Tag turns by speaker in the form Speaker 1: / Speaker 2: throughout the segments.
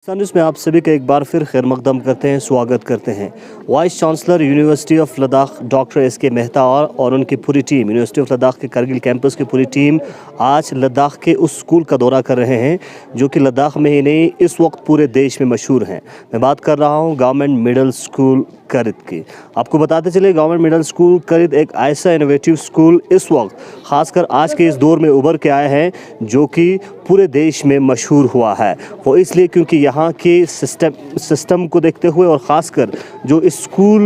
Speaker 1: News में आप सभी का एक बार फिर खैर मकदम करते हैं, स्वागत करते हैं। Vice chancellor university of Ladakh doctor S K. Mehta और उनकी पूरी टीम, यूनिवर्सिटी ऑफ लद्दाख के करगिल कैंपस की पूरी टीम आज लद्दाख के उस स्कूल का दौरा कर रहे हैं जो कि लद्दाख में ही नहीं इस वक्त पूरे देश में मशहूर हैं। मैं बात कर रहा हूं गवर्नमेंट मिडिल स्कूल करित की। आपको बताते चले गवर्नमेंट मिडिल स्कूल करित एक ऐसा इनोवेटिव स्कूल इस वक्त खासकर आज के इस दौर में उभर के आए हैं जो कि पूरे देश में मशहूर हुआ है। वो इसलिए क्योंकि यहाँ के सिस्टम को देखते हुए और ख़ासकर जो इस स्कूल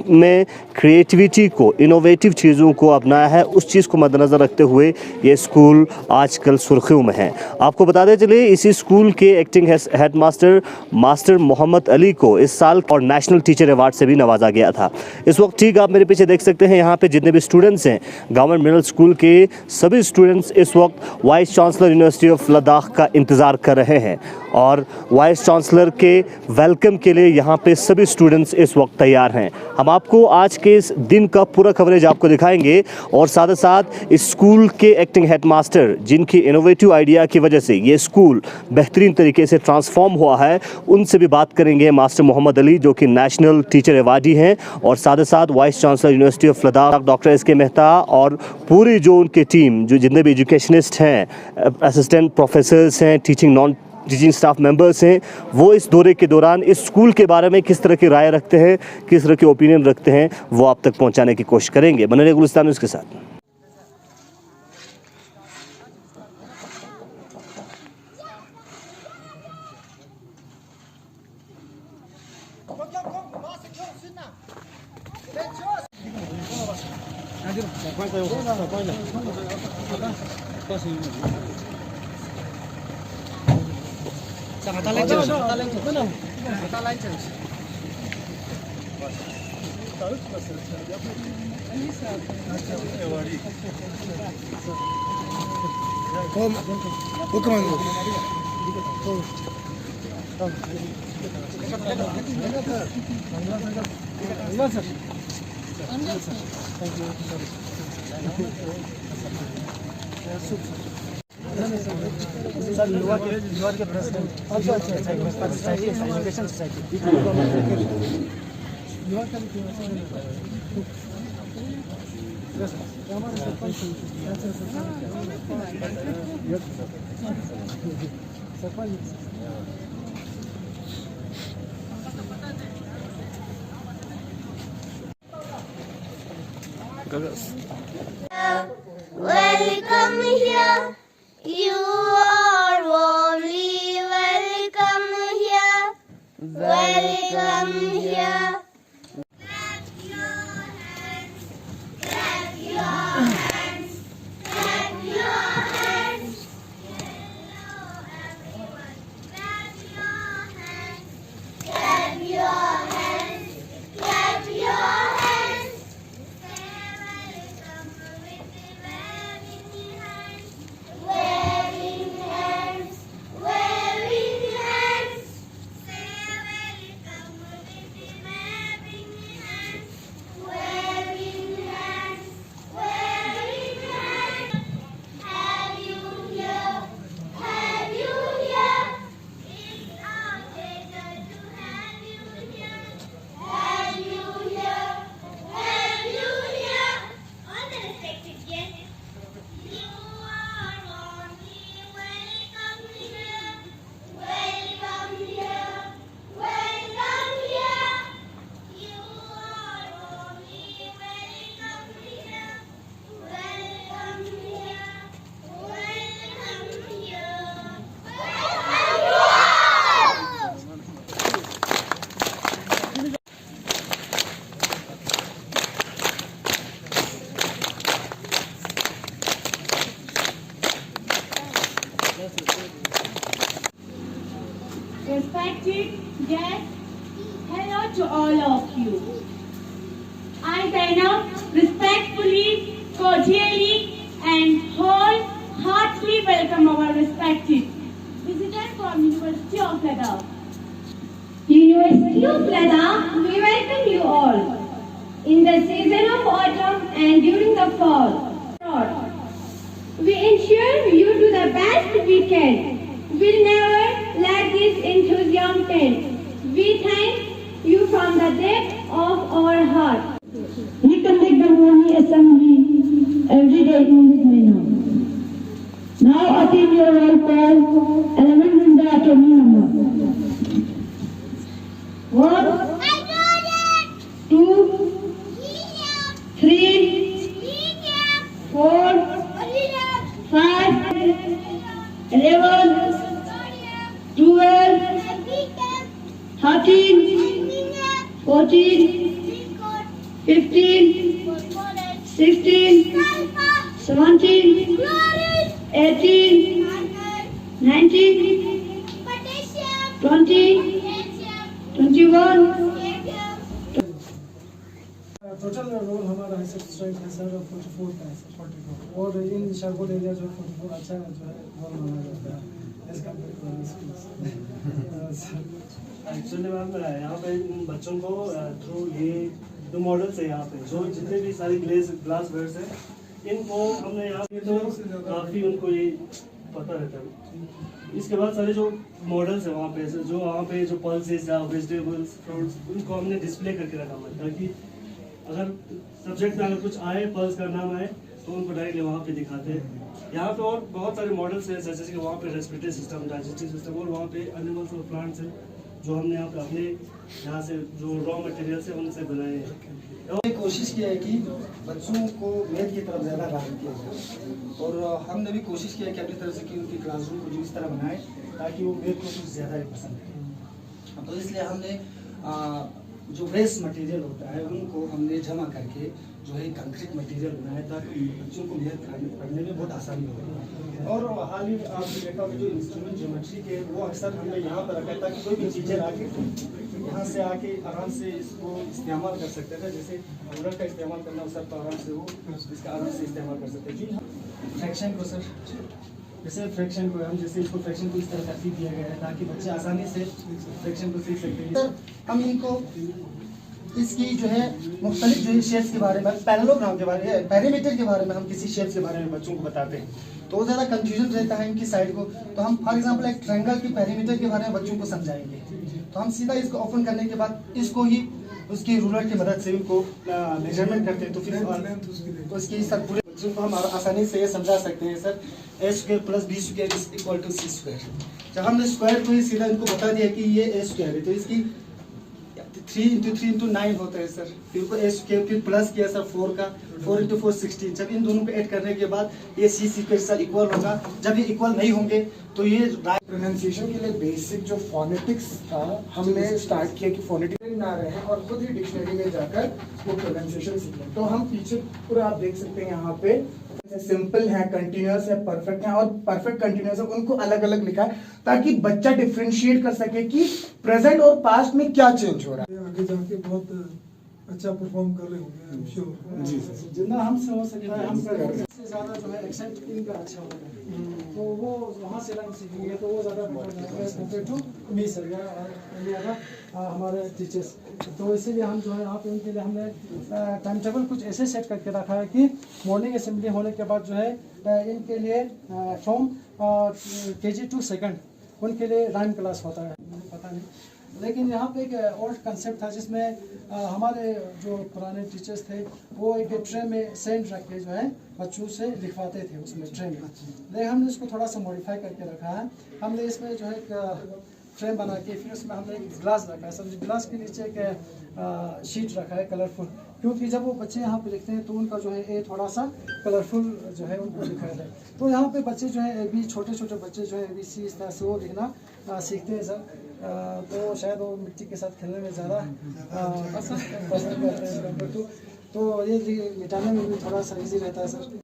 Speaker 1: में क्रिएटिविटी को, इनोवेटिव चीज़ों को अपनाया है, उस चीज़ को मद्देनज़र रखते हुए ये स्कूल आजकल सुर्खियों में है। आपको बताते चले इसी स्कूल के acting headmaster master Mohammad Ali को इस साल और नेशनल टीचर अवार्ड से भी नवाजा गया था। इस वक्त ठीक आप मेरे पीछे देख सकते हैं, यहाँ पे जितने भी स्टूडेंट्स हैं गवर्नमेंट मिडिल स्कूल के सभी स्टूडेंट्स इस वक्त vice chancellor university of Ladakh का इंतज़ार कर रहे हैं और वाइस चांसलर के वेलकम के लिए यहाँ पे सभी स्टूडेंट्स इस वक्त तैयार हैं। हम आपको आज के इस दिन का पूरा कवरेज आपको दिखाएंगे और साथ ही साथ इस स्कूल के एक्टिंग हेडमास्टर जिनकी इनोवेटिव आइडिया की वजह से ये स्कूल बेहतरीन तरीके से ट्रांसफॉर्म हुआ है, उनसे भी बात करेंगे। मास्टर मोहम्मद अली जो कि नेशनल टीचर अवार्डी हैं और साथ ही साथ vice chancellor university of Ladakh doctor S K. Mehta और पूरी जो उनकी टीम, जो जितने भी एजुकेशनिस्ट हैं, असिस्टेंट प्रोफेसर्स हैं, टीचिंग स्टाफ मेंबर्स हैं, वो इस दौरे के दौरान इस स्कूल के बारे में किस तरह की राय रखते हैं, किस तरह की ओपिनियन रखते हैं, वो आप तक पहुंचाने की कोशिश करेंगे। बने रहिए गुलिस्तान न्यूज़ के साथ।
Speaker 2: सर युवा के प्रेसिडेंट एजुकेशन सोसाइटी युवा का
Speaker 3: Welcome here. You are warmly welcome here. Welcome here. Clap your hands. Clap your hands. Clap your hands. Hello everyone. Clap your hands. Clap your hands. Clap your hands. Say welcome with the waving hands. Waving hands, waving hands. Say welcome with the waving hands. Waving hands, waving hands. Have you here? Have you here? It's our pleasure to have you here. Have you here? Have you here? All the respected guests. You are warmly welcome here. Welcome here. Welcome here. You are warmly welcome here. Welcome here. Welcome here. Welcome.
Speaker 4: Respected guests, hello to all of you. I Zainab respectfully, cordially and wholeheartedly welcome our respected visitors from University of Ladakh. University of Ladakh, we welcome you all in the season of autumn and during the fall. We ensure you do the best we can. We'll never let this enthusiasm the depth of our heart. We conduct the Holy Assembly every day in this manner. Now attend your roll call, elements in the atomic number. 1, 2, 3, 4, 5, 11, 12, 13, 14, 15, 16, 17, 18, 19, 20, 21.
Speaker 2: Total role हमारा है sir, strike है sir 44 का है sir, 44 और इन शार्कोट area जो 44 अच्छा जो है रोल माना जाता है as compared to other schools.
Speaker 1: Actually ma'am यहाँ पे इन बच्चों को थ्रू ये 2 मॉडल्स है यहाँ पे, जो जितने भी सारे ग्लास बेड्स हैं इनको हमने यहाँ पे तो काफ़ी उनको ये पता रहता है। इसके बाद सारे जो मॉडल्स है वहाँ पे जो पल्सेस या वेजिटेबल्स फ्रूट्स उनको हमने डिस्प्ले करके रखा हुआ है, ताकि अगर सब्जेक्ट में अगर कुछ आए, पल्स का नाम आए तो उनको डायरेक्टली वहाँ पे दिखाते हैं। यहाँ पे और बहुत सारे मॉडल्स हैं, जैसे कि वहाँ पे रेस्पिरेटरी सिस्टम, डाइजेस्टिव सिस्टम और वहाँ पे एनिमल्स और प्लांट्स हैं जो हमने यहाँ पे अपने यहाँ से जो रॉ मटेरियल से उनसे बनाए हैं।
Speaker 2: हमने कोशिश की है कि बच्चों को मैथ की तरफ ज़्यादा राग़िब किया जाए और हमने भी कोशिश किया कि अपनी तरफ से कि उनकी क्लासरूम को जो इस तरह बनाए ताकि वो मैथ को कुछ ज़्यादा ही पसंद करें। तो इसलिए हमने जो वेस्ट मटेरियल होता है उनको हमने जमा करके जो है कंक्रीट मटेरियल बनाया ताकि बच्चों को मैथ पढ़ने में बहुत आसानी हो। और हाल ही आपने देखा जो इंस्ट्रूमेंट ज्योमेट्री के वो अक्सर हमने यहाँ पर रखा है ताकि कोई भी टीचर आके यहाँ से आके आराम से इसको इस्तेमाल कर सकते थे। जैसे रूलर का इस्तेमाल करना हो सर तो आराम से वो इसका आराम से इस्तेमाल कर सकते हैं। फ्रैक्शन को सर, जैसे फ्रैक्शन को हम जैसे इसको फ्रैक्शन को इस तरह तरतीब दिया गया है ताकि बच्चे आसानी से फ्रैक्शन को सीख सकते हैं। सर हम इनको इसकी जो है मुख्तलिफ जो है शेप्स के बारे में, पैरेललोग्राम के बारे में, पैरामीटर के बारे में हम किसी शेप्स के बारे में बच्चों को बताते हैं तो ज़्यादा कंफ्यूजन रहता है इनकी साइड को। तो हम फॉर एग्जांपल एक ट्रायंगल की पैरामीटर के बारे में बच्चों को समझाएंगे तो हम सीधा इसको ओपन करने के बाद इसको ही उसकी रूलर की मदद से उनको मेजरमेंट करते हैं। तो फिर तो इसकी सर पूरे बच्चों को हम आसानी से ये समझा सकते हैं सर a² + b² = c²। जब हमने स्क्वायर को ही सीधा इनको बता दिया कि ये a² है तो इसकी 3 × 3 × 9 होता है सर, फिर को a² फिर प्लस किया सर 4 का 4 × 4 16। जब इन दोनों को ऐड करने के बाद ये c² सर इक्वल होगा। जब ये इक्वल नहीं होंगे तो ये
Speaker 5: प्रोनाउंसिएशन के लिए बेसिक जो फोनेटिक्स था हमने स्टार्ट किया कि फोनेटिक्स ना रहे और खुद ही डिक्शनरी में जाकर वो प्रोनाउंसिएशन सीखें। तो हम पीछे पूरा आप देख सकते हैं यहाँ पे सिंपल है, कंटिन्यूअस है, परफेक्ट है और परफेक्ट कंटिन्यूअस है, उनको अलग अलग लिखा है ताकि बच्चा डिफरेंशिएट कर सके कि प्रेजेंट और पास्ट में क्या चेंज हो रहा है।
Speaker 6: आगे जाके बहुत अच्छा परफॉर्म कर रहे होंगे आई एम श्योर।
Speaker 5: जी
Speaker 2: जितना हमसे हो सकता है हम करेंगे। इससे ज़्यादा जो है एक्सेंट इनका अच्छा होगा तो वो वहाँ से लाइन सीखेंगे तो वो ज़्यादा कम्पेयर टू मी सर या हमारे टीचर्स। तो इसीलिए हम जो है यहाँ पे उनके लिए हमने टाइम टेबल कुछ ऐसे सेट करके रखा है कि मॉर्निंग असेंबली होने के बाद जो है इनके लिए फ्रॉम KG to 2nd उनके लिए राइम क्लास होता है, पता नहीं। लेकिन यहाँ पे एक ओल्ड कंसेप्ट था जिसमें हमारे जो पुराने टीचर्स थे वो एक ट्रे में सेंड रख के जो है बच्चों से लिखवाते थे उसमें ट्रे में। लेकिन हमने इसको थोड़ा सा मॉडिफाई करके रखा है। हमने इसमें जो है एक फ्रेम बना के फिर उसमें हमने एक ग्लास रखा है। सब ग्लास के नीचे एक शीट रखा है कलरफुल, क्योंकि जब वो बच्चे यहाँ पे लिखते हैं तो उनका जो है ये थोड़ा सा कलरफुल जो है उनको लिखा है। तो यहाँ पे बच्चे जो है अभी छोटे छोटे बच्चे जो है ABC इस तरह से वो लिखना सीखते हैं सर। तो शायद वो मिट्टी के साथ खेलने में ज़्यादा पसंद करते हैं तो ये मिटाने में भी थोड़ा सा ईजी रहता है सर।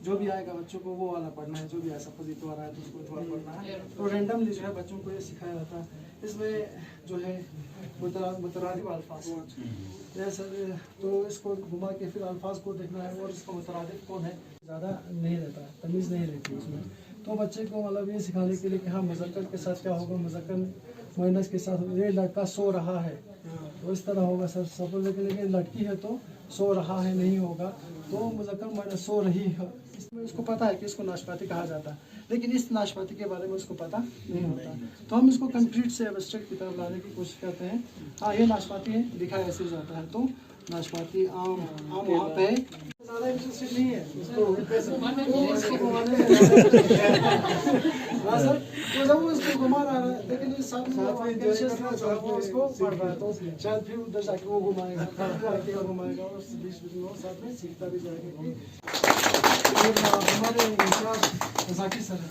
Speaker 2: जो भी आएगा बच्चों को वो वाला पढ़ना है, जो भी ऐसा सपोजिट आ रहा है तो उसको थोड़ा पढ़ना है। तो रैंडमली जो है बच्चों को ये सिखाया जाता है। इसमें जो है मुतरादिफ अल्फाज सर, तो इसको घुमा के फिर अल्फाज को देखना है और इसका मुतरादिफ कौन है ज़्यादा नहीं रहता है, तमीज़ नहीं रहती उसमें। तो बच्चे को मतलब ये सिखाने के लिए कि हाँ मुज़क्कर के साथ क्या होगा, मुज़क्कर मुअन्नस के साथ ये लड़का सो रहा है तो इस तरह होगा सर। सपोज लेकिन लड़की है तो सो रहा है नहीं होगा, तो मुज़क्कर मुअन्नस सो रही है। इसमें इसको पता है कि इसको नाशपाती कहा जाता है। लेकिन इस नाशपाती के बारे में उसको पता नहीं होता। तो हम इसको कंक्रीट से एब्स्ट्रैक्ट की तरफ लाने की कोशिश करते हैं। हाँ, ये नाशपाती है, दिखा ऐसे जाता है। तो नाशपाती आम वहाँ पे ज़्यादा इंटरेस्टेड नहीं है उसको घुमाने में। हाँ सर, तो जब वो इसको घुमा रहा है, लेकिन इस साथ में वो उसको पढ़ रहा है, तो शायद फिर उधर जाके वो घुमाएगा, फिर घुमाएगा और बीच में वो साथ में सीखता भी जाएगा कि हमारे इंचार्ज साकी सर हैं।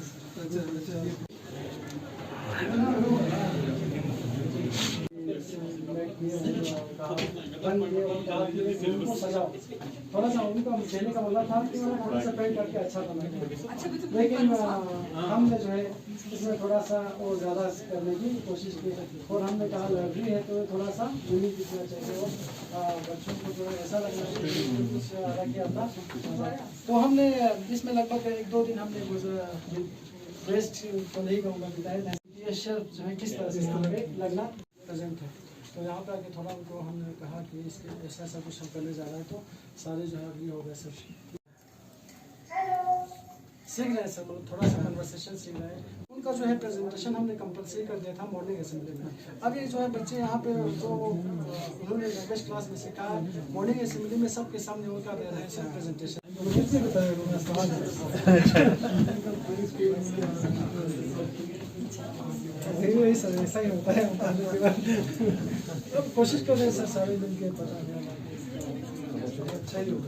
Speaker 2: थोड़ा सा उनका देने का मतलब था कि थोड़ा सा पेंट करके अच्छा बना, लेकिन हमने जो है इसमें थोड़ा सा और ज़्यादा करने की कोशिश की और हमने कहा लाइब्रेरी है तो थोड़ा सा यूनिक दिखना चाहिए और बच्चों को जो है ऐसा लगना चाहिए कुछ अलग ही आता। तो हमने इसमें लगभग 1-2 दिन हमने वेस्ट तो नहीं कहूँगा बिताए। ये शेल्फ जो है किस तरह से लगना प्रेजेंट है। तो यहाँ पे आके थोड़ा उनको हमने कहा कि इसके ऐसा ऐसा कुछ हम करने जा रहे हैं, तो सारे जो है अभी हो गए सब सीख रहे हैं, सब लोग थोड़ा सा कन्वर्सेशन सीख रहे हैं। उनका जो है प्रेजेंटेशन हमने कंपलसरी कर दिया था मॉर्निंग असेंबली में। अब ये जो है बच्चे यहाँ पे तो उन्होंने लैंग्वेज क्लास में सिखाया, मॉर्निंग असेंबली में सबके सामने उनका दे रहे हैं प्रेजेंटेशन। यही सर, ऐसा ही होता है। अब कोशिश कर रहे हैं सर सारे मिलके पता अच्छा ही होगा।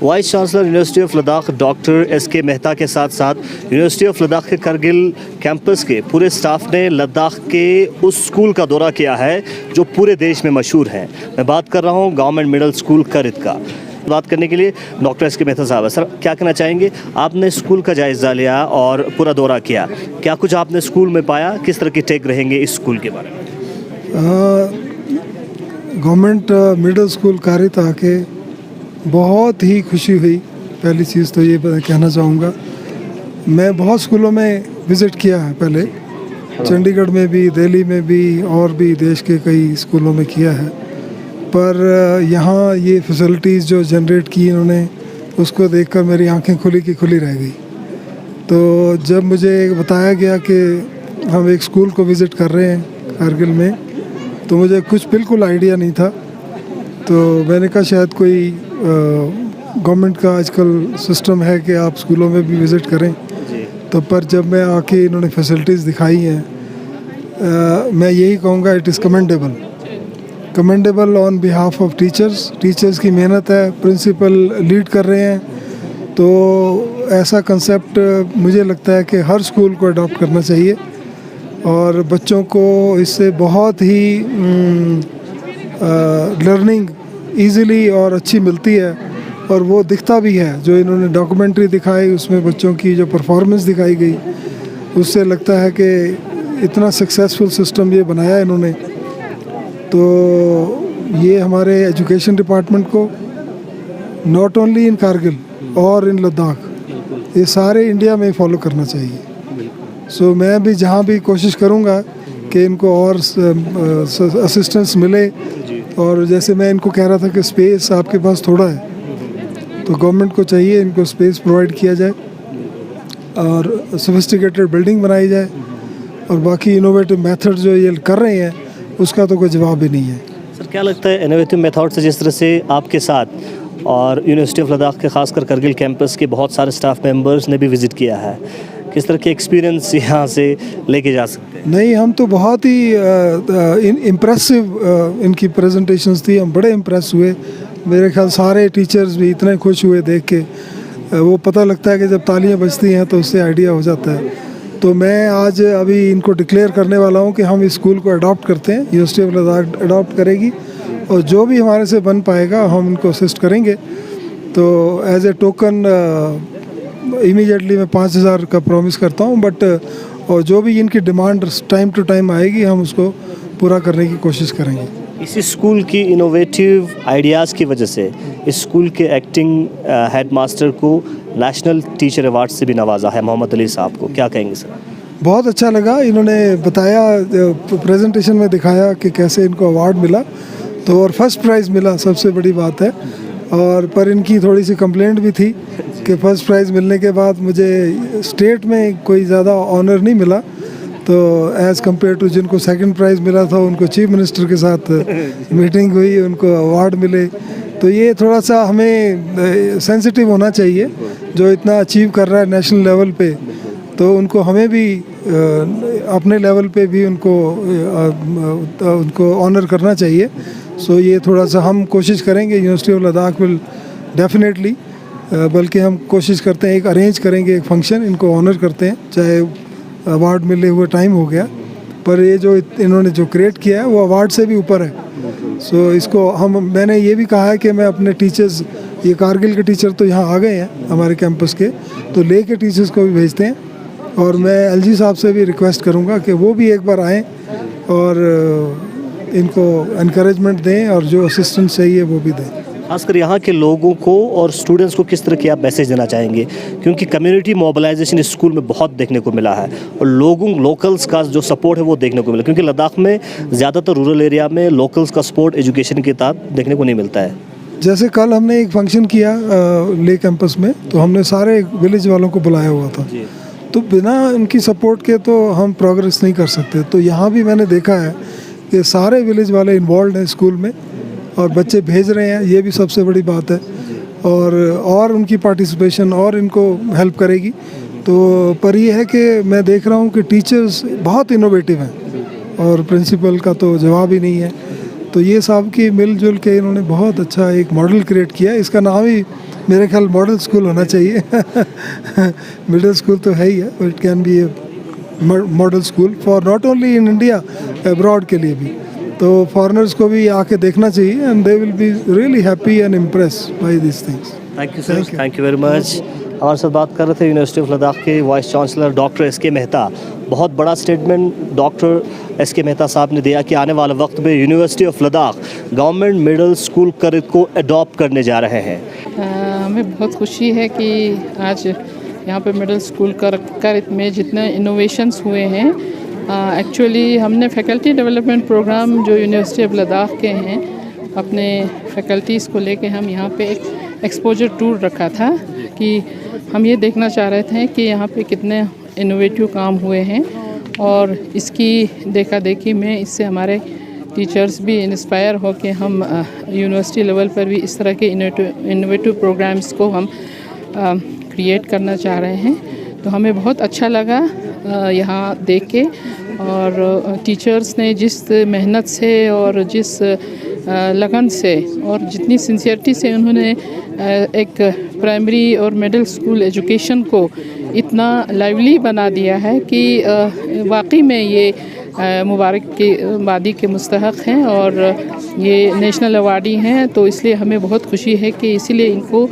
Speaker 1: Vice chancellor university of Ladakh doctor SK Mehta के साथ साथ यूनिवर्सिटी ऑफ लद्दाख के करगिल कैंपस के पूरे स्टाफ ने लद्दाख के उस स्कूल का दौरा किया है जो पूरे देश में मशहूर है। मैं बात कर रहा हूँ गवर्नमेंट मिडिल स्कूल करित का। बात करने के लिए डॉक्टर एसके मेहता साहब। सर, क्या कहना चाहेंगे? आपने स्कूल का जायज़ा लिया और पूरा दौरा किया, क्या कुछ आपने स्कूल में पाया? किस तरह के टेक रहेंगे इस स्कूल के बारे में?
Speaker 6: गवर्नमेंट मिडिल स्कूल कारित आके बहुत ही खुशी हुई। पहली चीज़ तो ये कहना चाहूँगा, मैं बहुत स्कूलों में विज़िट किया है पहले, चंडीगढ़ में भी, दिल्ली में भी और भी देश के कई स्कूलों में किया है, पर यहाँ ये फैसिलिटीज़ जो जनरेट की इन्होंने उसको देखकर मेरी आंखें खुली की खुली रह गई। तो जब मुझे बताया गया कि हम एक स्कूल को विज़िट कर रहे हैं कारगिल में, तो मुझे कुछ बिल्कुल आइडिया नहीं था। तो मैंने कहा शायद कोई गवर्नमेंट का आजकल सिस्टम है कि आप स्कूलों में भी विज़िट करें। तो पर जब मैं आके इन्होंने फैसिलिटीज़ दिखाई हैं, मैं यही कहूँगा it is commendable on behalf of teachers की मेहनत है, प्रिंसिपल लीड कर रहे हैं। तो ऐसा कंसेप्ट मुझे लगता है कि हर स्कूल को अडॉप्ट करना चाहिए और बच्चों को इससे बहुत ही लर्निंग इजीली और अच्छी मिलती है और वो दिखता भी है। जो इन्होंने डॉक्यूमेंट्री दिखाई उसमें बच्चों की जो परफॉर्मेंस दिखाई गई, उससे लगता है कि इतना सक्सेसफुल सिस्टम ये बनाया इन्होंने। तो ये हमारे एजुकेशन डिपार्टमेंट को नॉट ओनली इन कारगिल और इन लद्दाख, ये सारे इंडिया में फॉलो करना चाहिए। सो मैं भी जहाँ भी कोशिश करूँगा कि इनको और असिस्टेंस मिले। और जैसे मैं इनको कह रहा था कि स्पेस आपके पास थोड़ा है, तो गवर्नमेंट को चाहिए इनको स्पेस प्रोवाइड किया जाए और सोफिस्टिकेटेड बिल्डिंग बनाई जाए। और बाकी इनोवेटिव मेथड जो ये कर रहे हैं उसका तो कोई जवाब ही नहीं है।
Speaker 1: सर, क्या लगता है इनोवेटिव मेथड से जिस तरह से आपके साथ और यूनिवर्सिटी ऑफ लद्दाख के खासकर करगिल कैंपस के बहुत सारे स्टाफ मेंबर्स ने भी विज़िट किया है, किस तरह के एक्सपीरियंस यहाँ से लेके जा सकते हैं?
Speaker 6: नहीं, हम तो बहुत ही इम्प्रेसिव इनकी प्रेजेंटेशंस थी, हम बड़े इम्प्रेस हुए। मेरे ख्याल सारे टीचर्स भी इतने खुश हुए देख के, वो पता लगता है कि जब तालियां बजती हैं तो उससे आइडिया हो जाता है। तो मैं आज अभी इनको डिक्लेयर करने वाला हूँ कि हम इस स्कूल को अडॉप्ट करते हैं, यूनिवर्सिटी ऑफ लद्दाख अडॉप्ट करेगी और जो भी हमारे से बन पाएगा हम इनको असिस्ट करेंगे। तो एज ए टोकन इमीडिएटली मैं 5,000 का प्रॉमिस करता हूँ, बट और जो भी इनकी डिमांड टाइम टू टाइम आएगी हम उसको पूरा करने की कोशिश करेंगे।
Speaker 1: इसी स्कूल की इनोवेटिव आइडियाज़ की वजह से इस स्कूल के एक्टिंग हेडमास्टर को नेशनल टीचर अवार्ड से भी नवाजा है, मोहम्मद अली साहब को। क्या कहेंगे सर?
Speaker 6: बहुत अच्छा लगा, इन्होंने बताया, प्रेजेंटेशन में दिखाया कि कैसे इनको अवार्ड मिला, तो और फर्स्ट प्राइज़ मिला, सबसे बड़ी बात है। और पर इनकी थोड़ी सी कंप्लेंट भी थी कि फर्स्ट प्राइज़ मिलने के बाद मुझे स्टेट में कोई ज़्यादा ऑनर नहीं मिला, तो एज़ कम्पेयर टू जिनको सेकंड प्राइज़ मिला था उनको चीफ मिनिस्टर के साथ मीटिंग हुई, उनको अवार्ड मिले। तो ये थोड़ा सा हमें सेंसिटिव होना चाहिए, जो इतना अचीव कर रहा है नेशनल लेवल पे, तो उनको हमें भी अपने लेवल पे भी उनको ऑनर करना चाहिए। सो ये थोड़ा सा हम कोशिश करेंगे, university of Ladakh will definitely, बल्कि हम कोशिश करते हैं एक अरेंज करेंगे एक फंक्शन, इनको ऑनर करते हैं, चाहे अवार्ड मिले हुए टाइम हो गया, पर ये जो इन्होंने जो क्रिएट किया है वो अवार्ड से भी ऊपर है। सो इसको मैंने ये भी कहा है कि मैं अपने टीचर्स, ये कारगिल के टीचर तो यहाँ आ गए हैं हमारे कैंपस के, तो ले के टीचर्स को भी भेजते हैं, और मैं एलजी साहब से भी रिक्वेस्ट करूँगा कि वो भी एक बार आएँ और इनको एनकरेजमेंट दें और जो असिस्टेंस चाहिए वो भी दें।
Speaker 1: खासकर यहाँ के लोगों को और स्टूडेंट्स को किस तरह की आप मैसेज देना चाहेंगे, क्योंकि कम्युनिटी मोबिलाइजेशन इस स्कूल में बहुत देखने को मिला है और लोकल्स का जो सपोर्ट है वो देखने को मिला, क्योंकि लद्दाख में ज़्यादातर रूरल एरिया में लोकल्स का सपोर्ट एजुकेशन के तहत देखने को नहीं मिलता है।
Speaker 6: जैसे कल हमने एक फंक्शन किया ले कैंपस में, तो हमने सारे विलेज वालों को बुलाया हुआ था, तो बिना उनकी सपोर्ट के तो हम प्रोग्रेस नहीं कर सकते। तो यहाँ भी मैंने देखा है कि सारे विलेज वाले इन्वॉल्व हैं स्कूल में और बच्चे भेज रहे हैं, ये भी सबसे बड़ी बात है, और उनकी पार्टिसिपेशन और इनको हेल्प करेगी। तो पर ये है कि मैं देख रहा हूँ कि टीचर्स बहुत इनोवेटिव हैं और प्रिंसिपल का तो जवाब ही नहीं है। तो ये सब की मिलजुल के इन्होंने बहुत अच्छा एक मॉडल क्रिएट किया। इसका नाम ही मेरे ख्याल मॉडल स्कूल होना चाहिए। मिडिल स्कूल तो है ही है, but it can be A model school for not only in India, abroad के लिए भी। तो फॉरेनर्स को भी आके देखना चाहिए and they will be really happy and impressed by this things.
Speaker 1: Thank you sir, thank you very much. हमारे साथ बात कर रहे थे यूनिवर्सिटी ऑफ लद्दाख के वाइस चांसलर डॉक्टर एस के मेहता। बहुत बड़ा स्टेटमेंट डॉक्टर एस के मेहता साहब ने दिया कि आने वाले वक्त में university of Ladakh government middle school करित को अडॉप्ट करने जा रहे हैं।
Speaker 7: हमें बहुत खुशी है कि आज यहाँ पे मिडिल स्कूल करित में जितने इनोवेशंस हुए हैं, एक्चुअली हमने फैकल्टी डेवलपमेंट प्रोग्राम जो यूनिवर्सिटी ऑफ लद्दाख के हैं, अपने फैकल्टीज़ को लेके हम यहाँ पे एक एक्सपोजर टूर रखा था कि हम ये देखना चाह रहे थे कि यहाँ पे कितने इनोवेटिव काम हुए हैं, और इसकी देखा देखी में इससे हमारे टीचर्स भी इंस्पायर हो के हम यूनिवर्सिटी लेवल पर भी इस तरह के इनोवेटिव प्रोग्राम्स को हम क्रिएट करना चाह रहे हैं। तो हमें बहुत अच्छा लगा यहाँ देख के, और टीचर्स ने जिस मेहनत से और जिस लगन से और जितनी सिंसियरिटी से उन्होंने एक प्राइमरी और मिडिल स्कूल एजुकेशन को इतना लाइवली बना दिया है कि वाकई में ये मुबारक की वादी के मुस्तहक हैं और ये नेशनल अवार्डी हैं। तो इसलिए हमें बहुत खुशी है कि इसीलिए इनको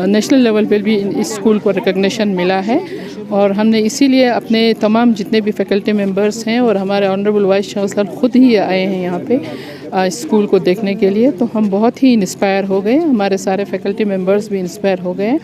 Speaker 7: नेशनल लेवल पर भी इस स्कूल को रिकग्निशन मिला है, और हमने इसीलिए अपने तमाम जितने भी फैकल्टी मेंबर्स हैं और हमारे ऑनरेबल वाइस चांसलर खुद ही आए हैं यहाँ पे स्कूल को देखने के लिए। तो हम बहुत ही इंस्पायर हो गए, हमारे सारे फैकल्टी मेंबर्स भी इंस्पायर हो गए,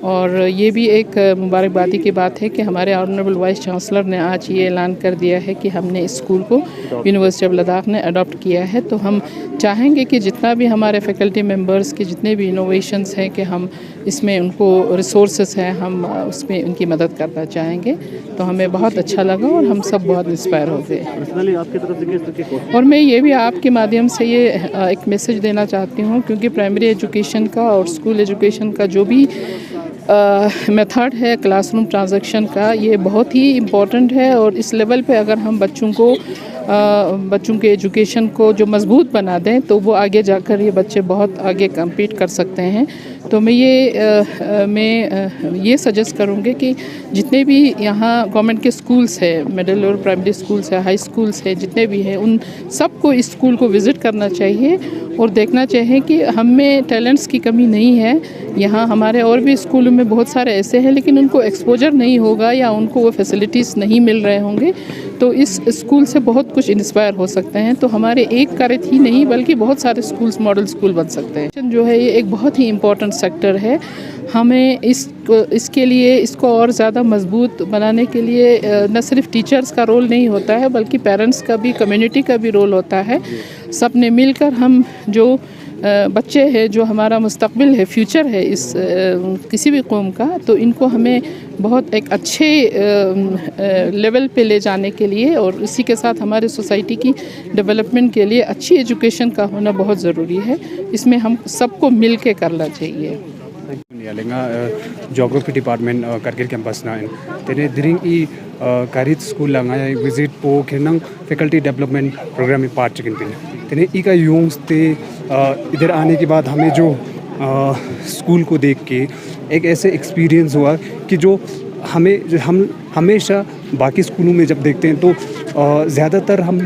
Speaker 7: और ये भी एक मुबारकबादी की बात है कि हमारे ऑनरेबल वाइस चांसलर ने आज ये ऐलान कर दिया है कि हमने इस स्कूल को यूनिवर्सिटी ऑफ लद्दाख ने अडॉप्ट किया है। तो हम चाहेंगे कि जितना भी हमारे फैकल्टी मेंबर्स के जितने भी इनोवेशंस हैं कि हम इसमें उनको रिसोर्सेस हैं, हम उसमें उनकी मदद करना चाहेंगे। तो हमें बहुत अच्छा लगा और हम सब बहुत इंस्पायर हो गए।
Speaker 1: आपकी तरफ से किस तरह की
Speaker 7: और मैं ये भी आपके माध्यम से ये एक मैसेज देना चाहती हूँ, क्योंकि प्राइमरी एजुकेशन का और स्कूल एजुकेशन का जो भी मेथड है क्लासरूम ट्रांजैक्शन का, ये बहुत ही इम्पोर्टेंट है, और इस लेवल पे अगर हम बच्चों के एजुकेशन को जो मजबूत बना दें तो वो आगे जाकर ये बच्चे बहुत आगे compete कर सकते हैं। तो मैं ये सजेस्ट करूँगी कि जितने भी यहाँ गवर्नमेंट के स्कूल्स हैं, मिडिल और प्राइमरी स्कूल्स है, हाई स्कूल्स है, जितने भी हैं, उन सबको इस स्कूल को विज़िट करना चाहिए और देखना चाहिए कि हम में टैलेंट्स की कमी नहीं है। यहाँ हमारे और भी स्कूलों में बहुत सारे ऐसे हैं, लेकिन उनको एक्सपोजर नहीं होगा या उनको वो फैसिलिटीज़ नहीं मिल रहे होंगे। तो इस स्कूल से बहुत कुछ इंस्पायर हो सकते हैं। तो हमारे एक करित ही नहीं बल्कि बहुत सारे स्कूल्स मॉडल स्कूल बन सकते हैं। जो है ये एक बहुत ही इम्पोर्टेंट सेक्टर है। हमें इसके लिए इसको और ज़्यादा मजबूत बनाने के लिए न सिर्फ टीचर्स का रोल नहीं होता है, बल्कि पेरेंट्स का भी, कम्युनिटी का भी रोल होता है। सब ने मिलकर हम जो बच्चे हैं जो हमारा मुस्तकबिल है, फ्यूचर है इस किसी भी कौम का, तो इनको हमें बहुत एक अच्छे लेवल पे ले जाने के लिए और इसी के साथ हमारे सोसाइटी की डेवलपमेंट के लिए अच्छी एजुकेशन का होना बहुत ज़रूरी है। इसमें हम सबको मिल के करना चाहिए।
Speaker 8: Geography Department Kargil campus na tene during I karit school langa visit po kenang faculty development program में part chicken pin tene I का यूंग्स ते इधर आने के बाद हमें जो स्कूल को देख के एक ऐसे एक्सपीरियंस हुआ कि जो हम हमेशा बाकी स्कूलों में जब देखते हैं तो ज़्यादातर हम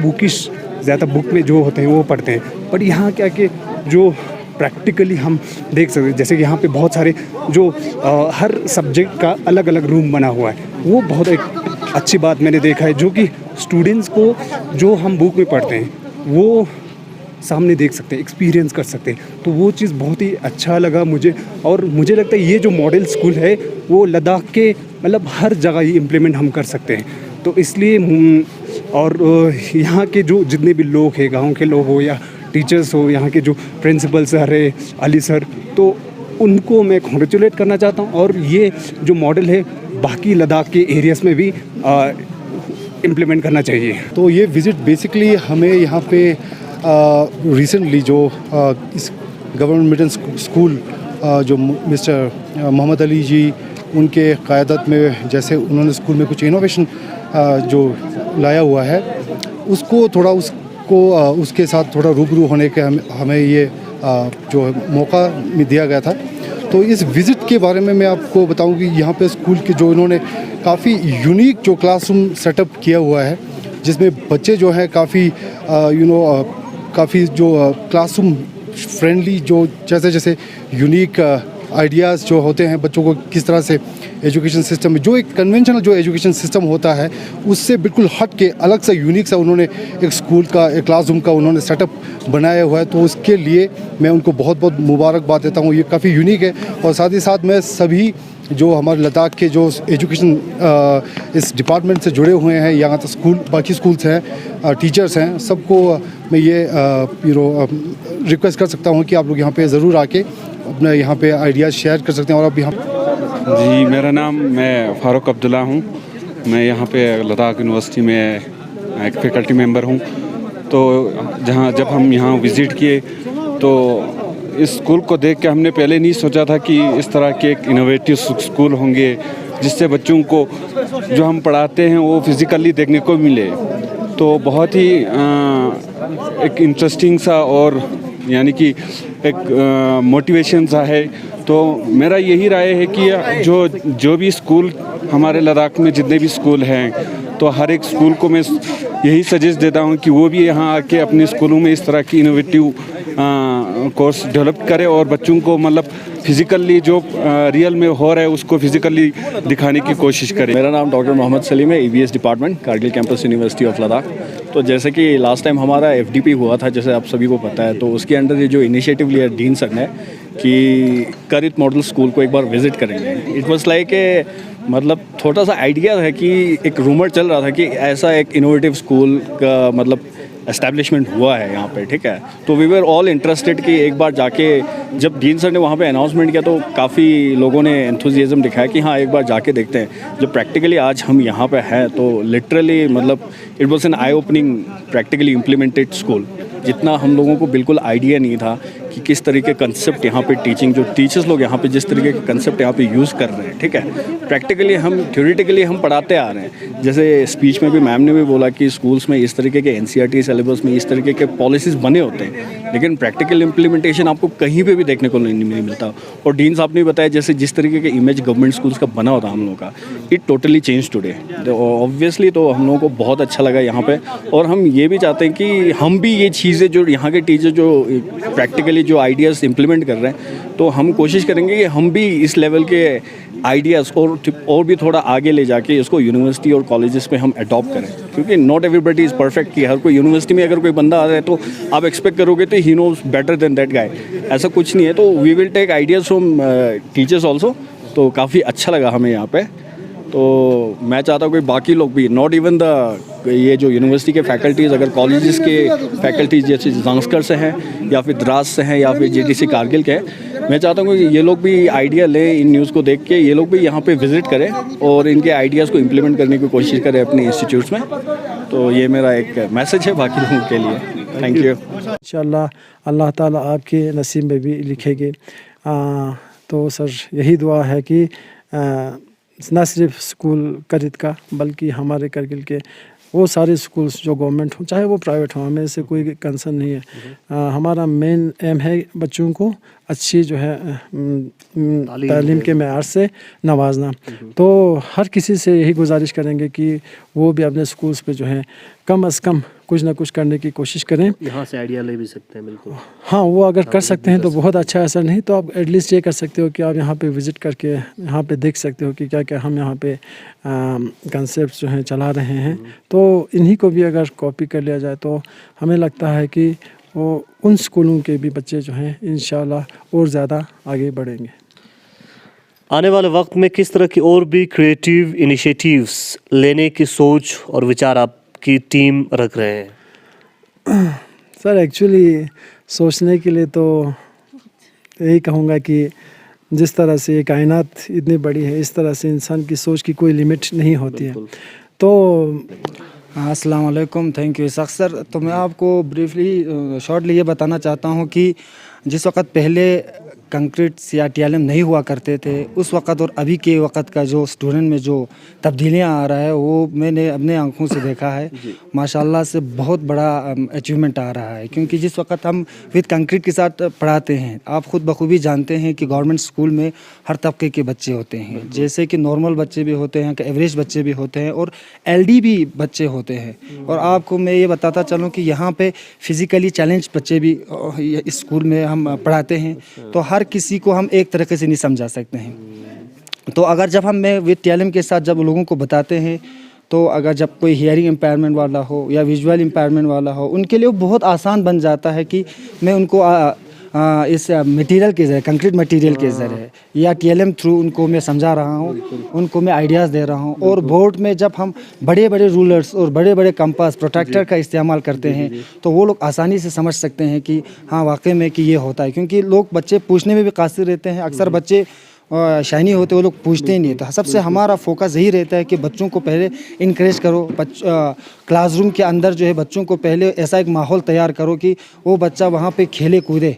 Speaker 8: ज़्यादा बुक में जो होते हैं वो पढ़ते हैं, पर यहाँ क्या कि जो प्रैक्टिकली हम देख सकते हैं, जैसे कि यहाँ पे बहुत सारे जो हर सब्जेक्ट का अलग अलग रूम बना हुआ है, वो बहुत एक अच्छी बात मैंने देखा है, जो कि स्टूडेंट्स को जो हम बुक में पढ़ते हैं वो सामने देख सकते हैं, एक्सपीरियंस कर सकते हैं। तो वो चीज़ बहुत ही अच्छा लगा मुझे, और मुझे लगता है ये जो मॉडल स्कूल है वो लद्दाख के मतलब हर जगह ही इम्प्लीमेंट हम कर सकते हैं। तो इसलिए और यहाँ के जो जितने भी लोग हैं, गाँव के लोग हो या टीचर्स हो, यहाँ के जो प्रिंसिपल सर है, अली सर, तो उनको मैं कॉन्ग्रेचुलेट करना चाहता हूँ। और ये जो मॉडल है बाकी लद्दाख के एरियाज़ में भी इम्प्लीमेंट करना चाहिए।
Speaker 9: तो ये विज़िट बेसिकली हमें यहाँ पे रिसेंटली जो इस गवर्नमेंट मिडल स्कूल जो मिस्टर मोहम्मद अली जी उनके क़यादत में जैसे उन्होंने स्कूल में कुछ इनोवेशन जो लाया हुआ है उसको थोड़ा उसके साथ थोड़ा रूबरू होने के हमें ये जो मौका दिया गया था। तो इस विज़िट के बारे में मैं आपको बताऊं कि यहाँ पे स्कूल के जो इन्होंने काफ़ी यूनिक जो क्लासरूम सेटअप किया हुआ है, जिसमें बच्चे जो हैं काफ़ी काफ़ी जो क्लासरूम फ्रेंडली जो जैसे यूनिक आइडियाज़ जो होते हैं बच्चों को किस तरह से एजुकेशन सिस्टम में जो एक कन्वेंशनल जो एजुकेशन सिस्टम होता है उससे बिल्कुल हट के अलग सा यूनिक सा उन्होंने एक स्कूल का एक क्लासरूम का उन्होंने सेटअप बनाया हुआ है। तो उसके लिए मैं उनको बहुत बहुत मुबारकबाद देता हूँ, ये काफ़ी यूनिक है। और साथ ही साथ मैं सभी जो हमारे लद्दाख के जो एजुकेशन इस डिपार्टमेंट से जुड़े हुए हैं, यहाँ तक स्कूल बाकी स्कूल्स हैं, टीचर्स हैं, सबको मैं ये रिक्वेस्ट कर सकता हूँ कि आप लोग यहाँ पे ज़रूर आके अपना यहाँ पे आइडियाज़ शेयर कर सकते हैं। और अब यहाँ
Speaker 10: जी, मैं फ़ारूक अब्दुल्ला हूँ। मैं यहाँ पे लद्दाख यूनिवर्सिटी में एक फैकल्टी मेंबर हूँ। तो जब हम यहाँ विज़िट किए तो इस स्कूल को देख के हमने पहले नहीं सोचा था कि इस तरह के एक इनोवेटिव स्कूल होंगे जिससे बच्चों को जो हम पढ़ाते हैं वो फिज़िकली देखने को मिले। तो बहुत ही एक इंटरेस्टिंग सा और यानी कि एक मोटिवेशन सा है। तो मेरा यही राय है कि जो भी स्कूल हमारे लद्दाख में जितने भी स्कूल हैं, तो हर एक स्कूल को मैं यही सजेस्ट देता हूँ कि वो भी यहाँ आके अपने स्कूलों में इस तरह की इनोवेटिव कोर्स डेवलप करे और बच्चों को मतलब फिज़िकली जो रियल में हो रहा है उसको फिज़िकली दिखाने की कोशिश करें।
Speaker 11: मेरा नाम डॉक्टर मोहम्मद सलीम है, EVS department, Kargil campus, university of Ladakh. तो जैसे कि लास्ट टाइम हमारा FDP हुआ था, जैसे आप सभी को पता है, तो उसके अंडर ये जो इनिशिएटिव लिया डीन सर ने कि करित मॉडल स्कूल को एक बार विज़िट करेंगे। इट वाज लाइक मतलब थोड़ा सा आइडिया है कि एक रूमर चल रहा था कि ऐसा एक इनोवेटिव स्कूल का मतलब एस्टैब्लिशमेंट हुआ है यहाँ पे, ठीक है। तो वी वर ऑल इंटरेस्टेड कि एक बार जाके, जब डीन सर ने वहाँ पे अनाउंसमेंट किया तो काफ़ी लोगों ने एंथुजियाज्म दिखाया कि हाँ एक बार जाके देखते हैं। जब प्रैक्टिकली आज हम यहाँ पे हैं तो लिटरली मतलब it was an I opening practically implemented school. जितना हम लोगों को बिल्कुल आइडिया नहीं था कि किस तरीके कंसेप्ट यहाँ पे टीचिंग जो टीचर्स लोग यहाँ पे जिस तरीके के कंसेप्ट यहाँ पे यूज़ कर रहे हैं, ठीक है। प्रैक्टिकली हम थ्योरेटिकली हम पढ़ाते आ रहे हैं। जैसे स्पीच में भी मैम ने भी बोला कि स्कूल्स में इस तरीके के NCERT सिलेबस में इस तरीके के पॉलिसीज़ बने होते हैं, लेकिन प्रैक्टिकल इम्प्लीमेंटेशन आपको कहीं पर भी देखने को नहीं मिलता। और डीन साहब ने बताया जैसे जिस तरीके के इमेज गवर्नमेंट स्कूल्स का बना होता हम लोगों का, it totally change today. Obviously तो हम लोगों को बहुत अच्छा लगा यहाँ पे। और हम ये भी चाहते हैं कि हम भी ये चीज़ें जो यहाँ के टीचर जो प्रैक्टिकली जो आइडियाज़ इम्प्लीमेंट कर रहे हैं, तो हम कोशिश करेंगे कि हम भी इस लेवल के आइडियाज़ और भी थोड़ा आगे ले जाके इसको यूनिवर्सिटी और कॉलेजेस में हम अडॉप्ट करें। क्योंकि नॉट एवरीबडी इज़ परफेक्ट कि हर कोई यूनिवर्सिटी में अगर कोई बंदा आ रहा है तो आप एक्सपेक्ट करोगे तो he knows better than that guy, ऐसा कुछ नहीं है। तो we will take ideas from teachers also. तो काफ़ी अच्छा लगा हमें यहाँ पे। तो मैं चाहता हूँ कि बाकी लोग भी, नॉट इवन द ये जो यूनिवर्सिटी के फैकल्टीज़, अगर कॉलेजेस के फैकल्टीज़ जैसे जंस्कर से हैं या फिर द्रास से हैं या फिर JTC कारगिल के हैं, मैं चाहता हूँ कि ये लोग भी आइडिया लें, इन न्यूज़ को देख के ये लोग भी यहाँ पे विज़िट करें और इनके आइडियाज़ को इम्प्लीमेंट करने की कोशिश करें अपने इंस्टीट्यूट्स में। तो ये मेरा एक मैसेज है बाकी लोगों के लिए। Thank you.
Speaker 2: इंशाल्लाह अल्लाह ताला आपके नसीब में भी लिखेंगे। तो सर यही दुआ है कि न सिर्फ स्कूल करगिल का बल्कि हमारे करगिल के वो सारे स्कूल्स जो गवर्नमेंट हो चाहे वो प्राइवेट हो, हमें इससे कोई कंसर्न नहीं है। हमारा मेन एम है बच्चों को अच्छी जो है तालीम के मेयार से नवाजना। तो हर किसी से यही गुजारिश करेंगे कि वो भी अपने स्कूल्स पे जो है कम अज़ कम कुछ ना कुछ करने की कोशिश करें।
Speaker 1: यहाँ से आइडिया ले भी सकते हैं बिल्कुल।
Speaker 2: हाँ, वो अगर कर सकते हैं तो बहुत अच्छा, ऐसा नहीं तो आप एटलीस्ट ये कर सकते हो कि आप यहाँ पे विज़िट करके यहाँ पे देख सकते हो कि क्या क्या हम यहाँ पे कंसेप्ट जो हैं चला रहे हैं। तो इन्हीं को भी अगर कॉपी कर लिया जाए तो हमें लगता है कि वो उन स्कूलों के भी बच्चे जो हैं इंशाल्लाह और ज़्यादा आगे बढ़ेंगे।
Speaker 1: आने वाले वक्त में किस तरह की और भी क्रिएटिव इनिशिएटिव्स लेने की सोच और विचार आपकी टीम रख रहे हैं?
Speaker 2: सर एक्चुअली सोचने के लिए तो यही कहूँगा कि जिस तरह से ये कायनात इतनी बड़ी है, इस तरह से इंसान की सोच की कोई लिमिट नहीं होती है। तो
Speaker 12: अस्सलाम वालेकुम, थैंक यू इसाक सर। तो मैं आपको ब्रीफली शॉर्टली ये बताना चाहता हूँ कि जिस वक्त पहले कंक्रीट या TLM नहीं हुआ करते थे, उस वक्त और अभी के वक्त का जो स्टूडेंट में जो तब्दीलियाँ आ रहा है वो मैंने अपने आंखों से देखा है। माशाल्लाह से बहुत बड़ा अचीवमेंट आ रहा है, क्योंकि जिस वक्त हम विद कंक्रीट के साथ पढ़ाते हैं, आप ख़ुद बखूबी जानते हैं कि गवर्नमेंट स्कूल में हर तबके के बच्चे होते हैं, जैसे कि नॉर्मल बच्चे भी होते हैं, एवरेज बच्चे भी होते हैं और LD भी बच्चे होते हैं। और आपको मैं ये बताता चलूँ कि यहाँ पे फिज़िकली चैलेंज बच्चे भी इस स्कूल में हम पढ़ाते हैं, तो हर किसी को हम एक तरीके से नहीं समझा सकते हैं। तो अगर जब मैं विद TLM के साथ जब लोगों को बताते हैं, तो अगर जब कोई हियरिंग इम्पेयरमेंट वाला हो या विजुअल इम्पेयरमेंट वाला हो, उनके लिए बहुत आसान बन जाता है कि मैं उनको इस मटेरियल के ज़रिए, कंक्रीट मटेरियल के ज़रिए या TLM थ्रू उनको मैं समझा रहा हूँ, उनको मैं आइडियाज़ दे रहा हूँ। और बोर्ड में जब हम बड़े बड़े रूलर्स और बड़े बड़े कंपास प्रोट्रैक्टर का इस्तेमाल करते हैं, तो वो लोग आसानी से समझ सकते हैं कि हाँ वाकई में कि ये होता है। क्योंकि लोग बच्चे पूछने में भी कासिर रहते हैं, अक्सर बच्चे शाइनी होते वो लोग पूछते ही नहीं। तो सबसे हमारा फोकस यही रहता है कि बच्चों को पहले इनकरेज करो, क्लासरूम के अंदर जो है बच्चों को पहले ऐसा एक माहौल तैयार करो कि वो बच्चा वहाँ पे खेले कूदे।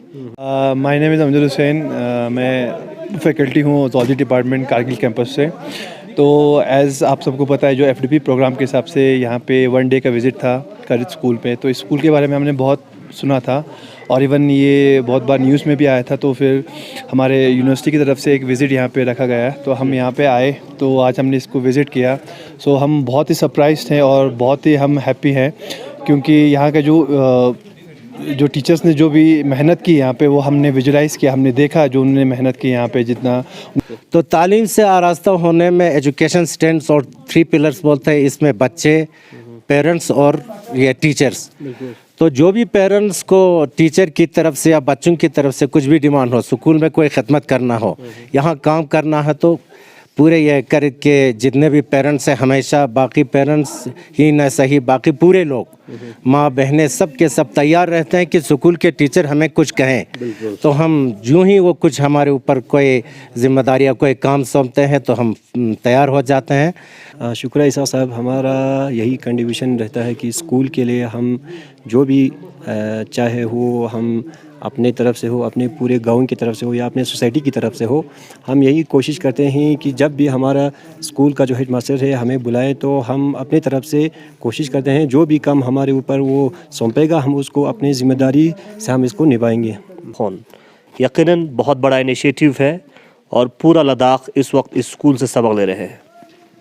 Speaker 13: My name is Amjad Hussain, मैं फैकल्टी हूँ ज़ूलॉजी डिपार्टमेंट कारगिल कैंपस से। तो एज़ आप सबको पता है, जो FDP प्रोग्राम के हिसाब से यहाँ पे 1 डे का विज़िट था करगिल स्कूल पे, तो इस स्कूल के बारे में हमने बहुत सुना था और इवन ये बहुत बार न्यूज़ में भी आया था। तो फिर हमारे यूनिवर्सिटी की तरफ से एक विज़िट यहाँ पे रखा गया, तो हम यहाँ पे आए, तो आज हमने इसको विज़िट किया। सो हम बहुत ही सरप्राइज्ड हैं और बहुत ही हम हैप्पी हैं, क्योंकि यहाँ का जो टीचर्स ने जो भी मेहनत की यहाँ पे, वो हमने विजुलाइज़ किया, हमने देखा जो उन्होंने मेहनत की यहाँ पे जितना।
Speaker 14: तो तालीम से आरास्ता होने में एजुकेशन स्टैंड्स और 3 पिलर्स बोलते हैं, इसमें बच्चे, पेरेंट्स और ये टीचर्स। तो जो भी पेरेंट्स को टीचर की तरफ से या बच्चों की तरफ से कुछ भी डिमांड हो, स्कूल में कोई खिदमत करना हो, यहाँ काम करना है, तो पूरे ये कर के जितने भी पेरेंट्स हैं, हमेशा बाकी पेरेंट्स ही न सही बाकी पूरे लोग, माँ बहनें सब के सब तैयार रहते हैं कि स्कूल के टीचर हमें कुछ कहें। तो हम यूँ ही वो कुछ हमारे ऊपर कोई जिम्मेदारी या कोई काम सौंपते हैं तो हम तैयार हो जाते हैं।
Speaker 15: शुक्रिया इसा साहब, हमारा यही कंट्रीब्यूशन रहता है कि स्कूल के लिए हम जो भी चाहे हो, हम अपने तरफ से हो, अपने पूरे गांव की तरफ से हो या अपने सोसाइटी की तरफ से हो, हम यही कोशिश करते हैं कि जब भी हमारा स्कूल का जो हेड मास्टर है हमें बुलाए, तो हम अपने तरफ से कोशिश करते हैं जो भी काम हमारे ऊपर वो सौंपेगा, हम उसको अपनी ज़िम्मेदारी से हम इसको निभाएंगे।
Speaker 1: यकीनन बहुत बड़ा इनिशिएटिव है और पूरा लद्दाख इस वक्त इस स्कूल से सबक ले रहे हैं।